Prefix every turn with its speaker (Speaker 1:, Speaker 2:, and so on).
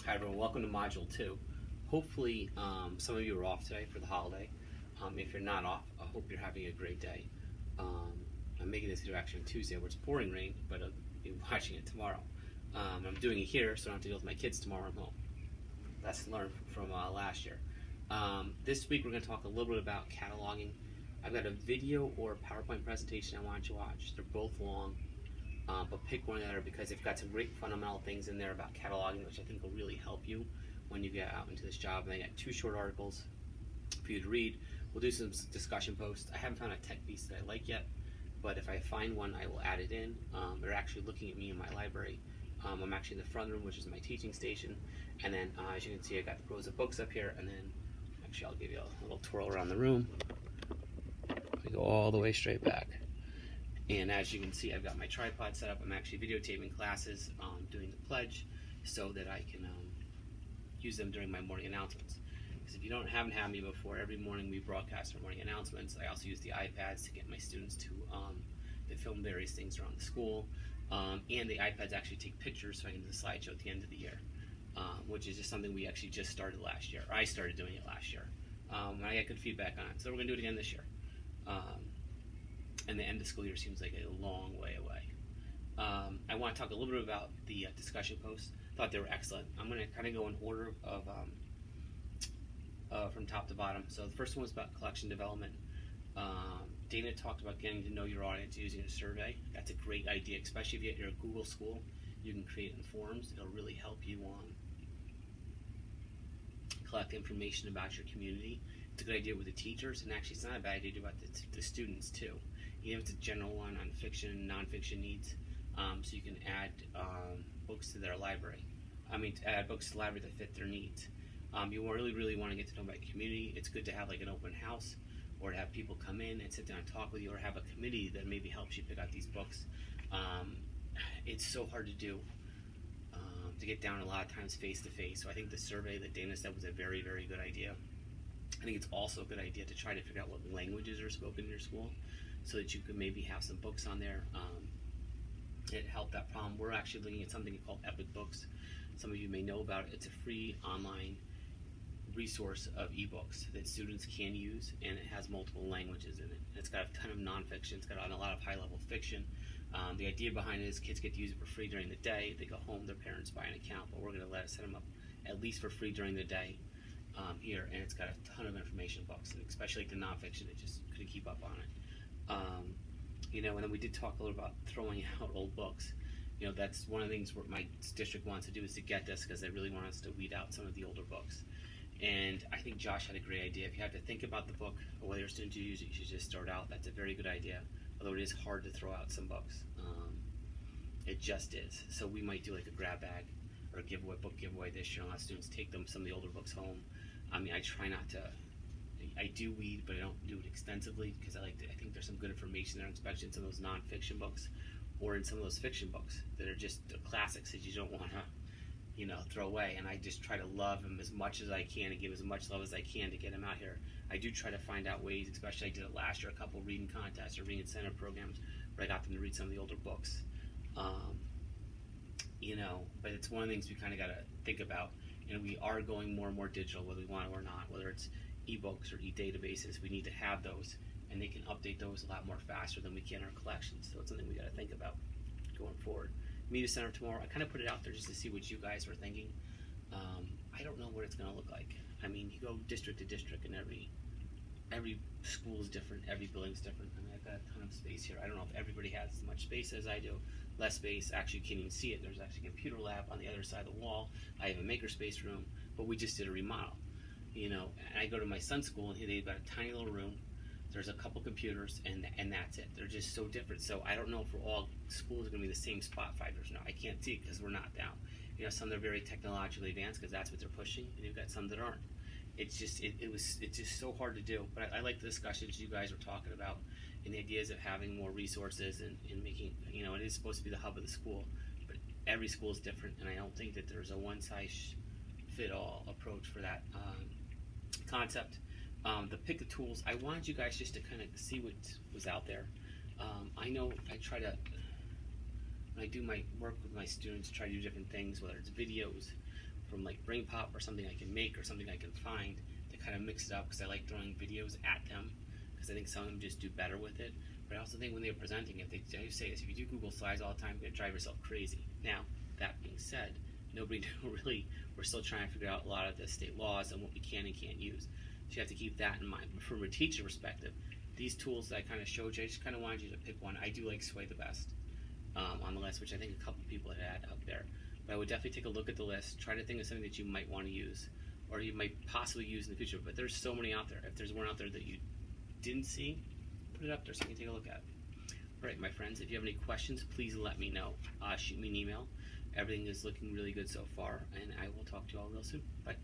Speaker 1: Hi everyone, welcome to Module 2. Hopefully some of you are off today for the holiday. If you're not off, I hope you're having a great day. I'm making this video actually on Tuesday where it's pouring rain, but I'll be watching it tomorrow. I'm doing it here so I don't have to deal with my kids tomorrow I'm home. Lesson learned from last year. This week we're going to talk a little bit about cataloging. I've got a video or a PowerPoint presentation I want you to watch. They're both long. But pick one or the other because they've got some great fundamental things in there about cataloging, which I think will really help you when you get out into this job. And I got 2 short articles for you to read. We'll do some discussion posts. I haven't found a tech piece that I like yet, but if I find one, I will add it in. They're actually looking at me in my library. I'm actually in the front room, which is my teaching station. And then, as you can see, I got the rows of books up here. And then, actually, I'll give you a little twirl around the room. We go all the way straight back. And as you can see, I've got my tripod set up. I'm actually videotaping classes, doing the pledge, so that I can use them during my morning announcements. Because if you haven't had me before, every morning we broadcast our morning announcements. I also use the iPads to get my students to film various things around the school. And the iPads actually take pictures so I can do the slideshow at the end of the year, which is just something we actually just started last year. I started doing it last year. And I got good feedback on it. So we're going to do it again this year. And the end of school year seems like a long way away. I want to talk a little bit about the discussion posts. Thought they were excellent. I'm going to kind of go in order of from top to bottom. So the first one was about collection development. Dana talked about getting to know your audience using a survey. That's a great idea, especially if you're at Google School. You can create in forums. It'll really help you collect information about your community. It's a good idea with the teachers, and actually it's not a bad idea about the students too. Even if it's a general one on fiction and nonfiction needs, so you can add books to their library. Add books to the library that fit their needs. You really want to get to know my community. It's good to have like an open house, or to have people come in and sit down and talk with you, or have a committee that maybe helps you pick out these books. It's so hard to do, to get down a lot of times face to face. So I think the survey that Dana said was a very, very good idea. I think it's also a good idea to try to figure out what languages are spoken in your school, so that you could maybe have some books on there. It helped that problem. We're actually looking at something called Epic Books. Some of you may know about it. It's a free online resource of ebooks that students can use, and it has multiple languages in it. It's got a ton of nonfiction. It's got a lot of high-level fiction. The idea behind it is kids get to use it for free during the day. They go home, their parents buy an account, but we're going to let it set them up at least for free during the day here, and it's got a ton of information books, and especially like the nonfiction. It just couldn't keep up on it. And then we did talk a little about throwing out old books. That's one of the things what my district wants to do, is to get this, because they really want us to weed out some of the older books. And I think Josh had a great idea. If you have to think about the book, or whether you're a student to use it, you should just throw it out. That's a very good idea, although it is hard to throw out some books. It just is. So we might do like a grab bag or a book giveaway this year, and let students take some of the older books home. I try not to. I do weed, but I don't do it extensively, because I think there's some good information there, especially in some of those nonfiction books, or in some of those fiction books that are just the classics that you don't want to, throw away. And I just try to love them as much as I can and give as much love as I can to get them out here. I do try to find out ways, especially I did it last year, a couple reading contests or reading incentive programs where I got them to read some of the older books. But it's one of the things we kind of got to think about. We are going more and more digital, whether we want to or not, whether it's ebooks or e-databases. We need to have those, and they can update those a lot more faster than we can our collections. So it's something we got to think about going forward. Media Center tomorrow, I kind of put it out there just to see what you guys were thinking. I don't know what it's going to look like. You go district to district, and every school is different, every building's different. I've got a ton of space here. I don't know if everybody has as much space as I do. Less space, actually you can't even see it. There's actually a computer lab on the other side of the wall. I have a makerspace room, but we just did a remodel. And I go to my son's school, and they've got a tiny little room. There's a couple computers, and that's it. They're just so different. So I don't know if all schools are going to be the same spot 5 years now. I can't see it because we're not down. Some that are very technologically advanced because that's what they're pushing, and you've got some that aren't. It's just so hard to do. But I like the discussions you guys are talking about, and the ideas of having more resources and making, it is supposed to be the hub of the school, but every school is different, and I don't think that there's a one-size-fit-all approach for that concept. The pick the tools, I wanted you guys just to kind of see what was out there. I know I try to, when I do my work with my students, try to do different things, whether it's videos, from like Brain Pop or something I can make or something I can find to kind of mix it up, because I like throwing videos at them because I think some of them just do better with it. But I also think when they're presenting, if they say this, if you do Google Slides all the time, you're going to drive yourself crazy. Now, that being said, nobody really, we're still trying to figure out a lot of the state laws and what we can and can't use. So you have to keep that in mind. But from a teacher perspective, these tools that I kind of showed you, I just kind of wanted you to pick one. I do like Sway the best on the list, which I think a couple people had out there. But I would definitely take a look at the list, try to think of something that you might want to use, or you might possibly use in the future. But there's so many out there. If there's one out there that you didn't see, put it up there so you can take a look at it. All right, my friends, if you have any questions, please let me know. Shoot me an email. Everything is looking really good so far, and I will talk to you all real soon. Bye.